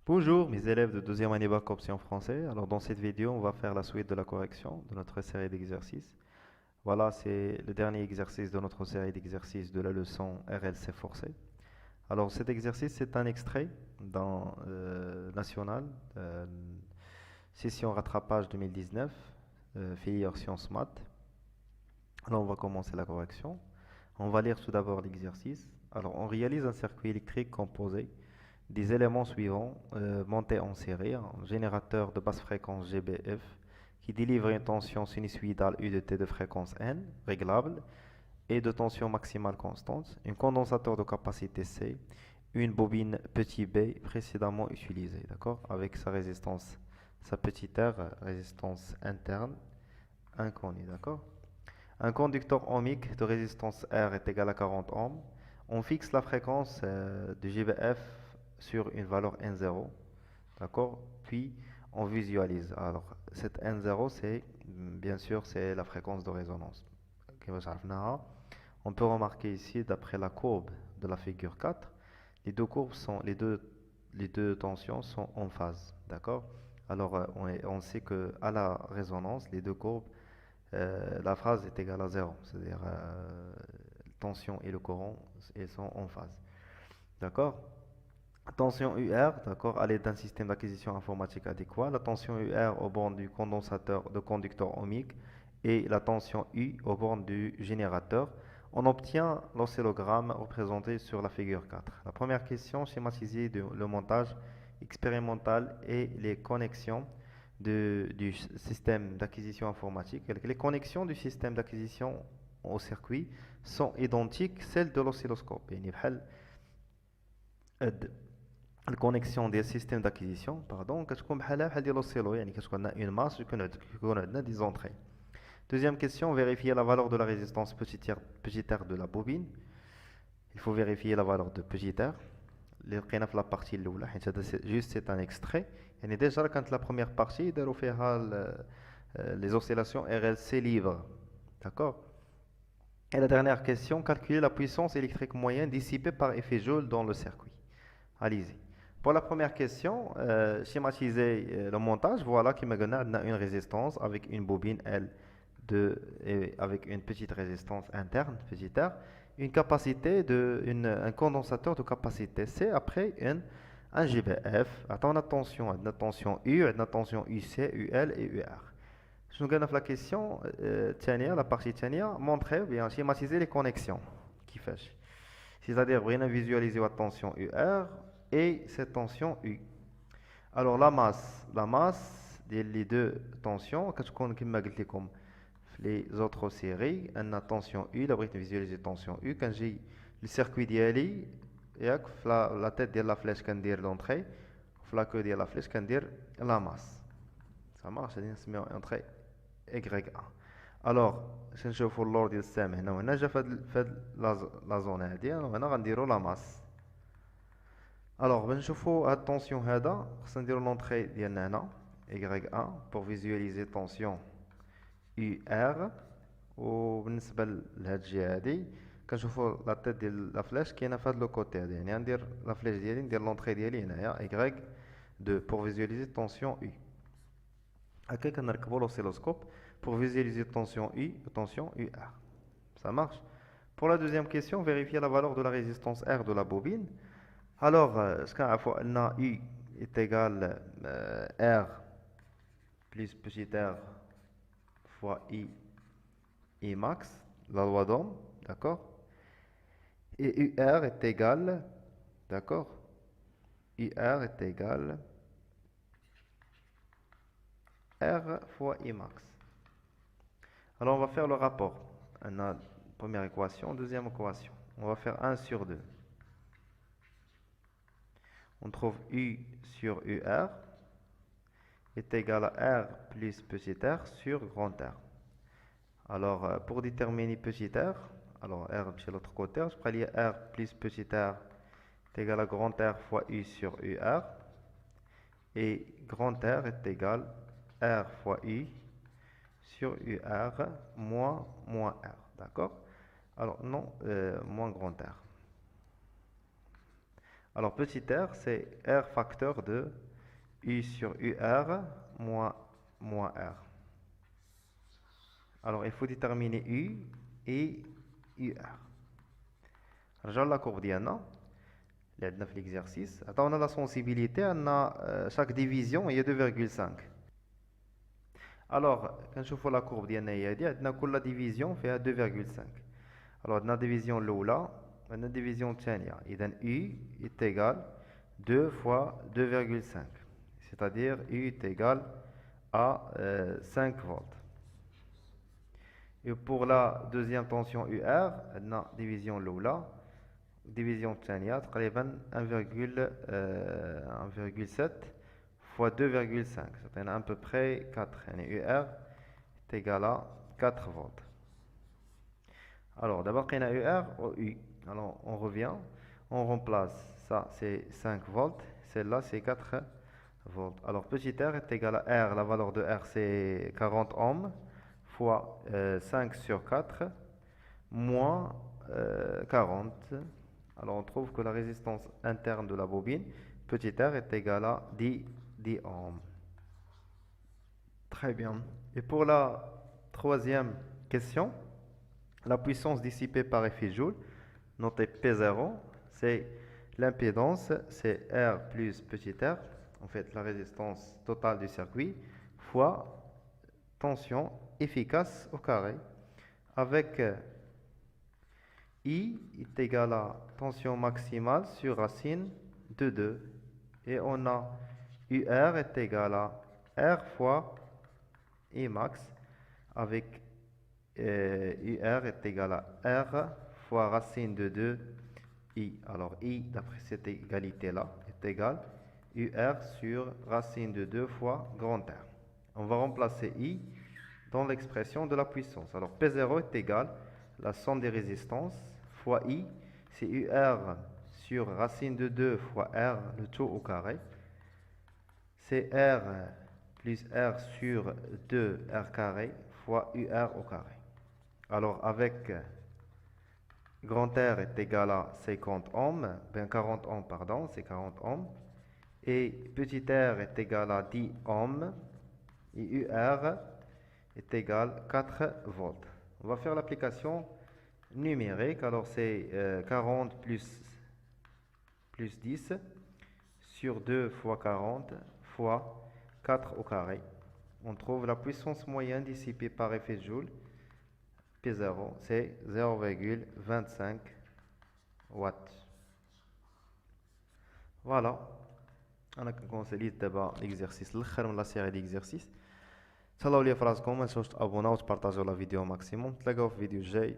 Bonjour mes élèves de deuxième année bac option français. Alors dans cette vidéo, on va faire la suite de la correction de notre série d'exercices. Voilà, c'est le dernier exercice de notre série d'exercices de la leçon RLC forcé. Alors cet exercice, c'est un extrait dans National, session rattrapage 2019, filière sciences maths. Alors on va commencer la correction. On va lire tout d'abord l'exercice. Alors on réalise un circuit électrique composé des éléments suivants montés en série, un générateur de basse fréquence GBF qui délivre une tension sinusoïdale U de T de fréquence N, réglable, et de tension maximale constante, un condensateur de capacité C, une bobine petit b précédemment utilisée, d'accord, avec sa résistance, sa petite r, résistance interne, inconnue, d'accord. Un conducteur ohmique de résistance R est égal à 40 ohms. On fixe la fréquence de GBF sur une valeur N0, d'accord? Puis on visualise. Alors cette N0, c'est bien sûr c'est la fréquence de résonance. On peut remarquer ici, d'après la courbe de la figure 4, les deux courbes sont les deux tensions sont en phase, d'accord? Alors on sait que à la résonance, les deux courbes la phase est égale à zéro, c'est-à-dire la tension et le courant ils sont en phase. D'accord? Tension UR, d'accord, à l'aide d'un système d'acquisition informatique adéquat. La tension UR au borne du condensateur de conducteur ohmique et la tension U au borne du générateur. On obtient l'oscillogramme représenté sur la figure 4. La première question, schématiser le montage expérimental et les connexions du système d'acquisition informatique. Les connexions du système d'acquisition au circuit sont identiques celles de l'oscilloscope. La connexion des systèmes d'acquisition, pardon, كتكون بحال ديال l'oscillo, يعني كتكون une masse يكون عندنا des entrées. Deuxième question, vérifier la valeur de la résistance petit r de la bobine. Il faut vérifier la valeur de petit r. اللي لقينا في la partie الاولى حيت هذا juste c'est un extrait. يعني déjà quand la première partie داروا فيها les oscillations RLC libres. D'accord? Et la dernière question, calculer la puissance électrique moyenne dissipée par effet Joule dans le circuit. Allez-y. Pour la première question, schématiser le montage, voilà qui me donne une résistance avec une bobine L avec une petite résistance interne, petit r, une capacité un condensateur de capacité C après un GBF. Attends, attention, une tension U, une tension UC, UL et UR. Je nous gagne la question, la partie tania, montrer bien schématiser les connexions qui fait. C'est-à-dire, bien visualiser la tension UR et cette tension U. Alors la masse des deux tensions, comme les autres séries, on a tension U, la brite visualiser tension U. Quand j'ai le circuit d'IALI, la tête de la flèche can dire l'entrée, la queue de la flèche can dire la masse. Ça marche, c'est une entrée YA. Alors, je vais vous l'ordre de السامع هنا وهنا جا في la zone هذه وهنا غنديروا la masse. Alors, بنشوفوا هاد التونسيون هذا خصنا نديروا l'entrée ديالنا هنا YA pour visualiser tension UR. وبالنسبة لهاد الجهة هادي كنشوفوا لا تيت ديال لا فلاش كاينة في هاد لو كوتي هادي، يعني غندير لا فلاش ديالي ندير لونطري ديالي هنايا Y2 pour visualiser tension U. هكا كنركبوا l'oscilloscope pour visualiser tension U et tension UR. Ça marche? Pour la deuxième question, vérifier la valeur de la résistance R de la bobine. Alors, ce qu'on a U est égal R plus petit r fois I max, la loi d'Ohm, d'accord? Et UR est égal, d'accord? UR est égal R fois I max. Alors on va faire le rapport. On a première équation, deuxième équation. On va faire 1 sur 2. On trouve U sur UR est égal à R plus petit r sur grand R. Alors pour déterminer petit r, alors R de l'autre côté, je prends R plus petit r est égal à grand R fois U sur UR. et grand R est égal R fois U sur UR moins R. D'accord? Alors, non, moins grand R. Alors, petit r, c'est R facteur de U sur UR moins R. Alors, il faut déterminer U et UR. Alors, la courbe ديالنا اللي عندنا في l'exercice. On a la sensibilité, on a chaque division هي 2,5. Alors, كنشوفوا la courbe ديالنا هي هادي عندنا كل division فيها 2,5. Alors, عندنا division الأولى عندنا division الثانية. إذا U est égal 2 fois 2,5. C'est-à-dire U est égal à 5 volts. Et pour la deuxième tension UR, on a division l'oula, division الثانية تقريبا 1,7 fois 2,5. C'est à peu près 4. يعني UR est égal à 4 volts. Alors d'abord on a UR au U. Alors on revient, on remplace ça, c'est 5 volts, celle-là c'est 4 volts. Alors petit r est égal à R, la valeur de R c'est 40 ohms, fois 5 sur 4, moins 40. Alors on trouve que la résistance interne de la bobine, petit r, est égale à 10 ohms. Très bien. Et pour la troisième question, la puissance dissipée par effet Joule, notée P0, c'est l'impédance, c'est R plus petit r, en fait la résistance totale du circuit, fois tension efficace au carré, avec I est égal à tension maximale sur racine de 2. Et on a UR est égal à R fois I max, avec UR est égal à R fois racine de 2 I. Alors I, d'après cette égalité-là, est égal à UR sur racine de 2 fois grand R. On va remplacer I dans l'expression de la puissance. Alors P0 est égal à la somme des résistances fois I, c'est UR sur racine de 2 fois R, le tout au carré. C'est R plus R sur 2 R carré fois UR au carré. Alors avec grand R est égal à 50 ohms, 40 ohms, pardon, c'est 40 ohms. Et petit r est égal à 10 ohms. Et UR est égal à 4 volts. On va faire l'application numérique. Alors c'est 40 plus 10 sur 2 fois 40 fois 4 au carré. On trouve la puissance moyenne dissipée par effet Joule. P0, c'est 0,25 watts. Voilà. On a commencé d'abord l'exercice, la série d'exercices. تهلاو ليا في راسكم، ما تنساوش تابوناو وتبارطاجيو لا فيديو ماكسيموم. تلاقاو في فيديو جاي.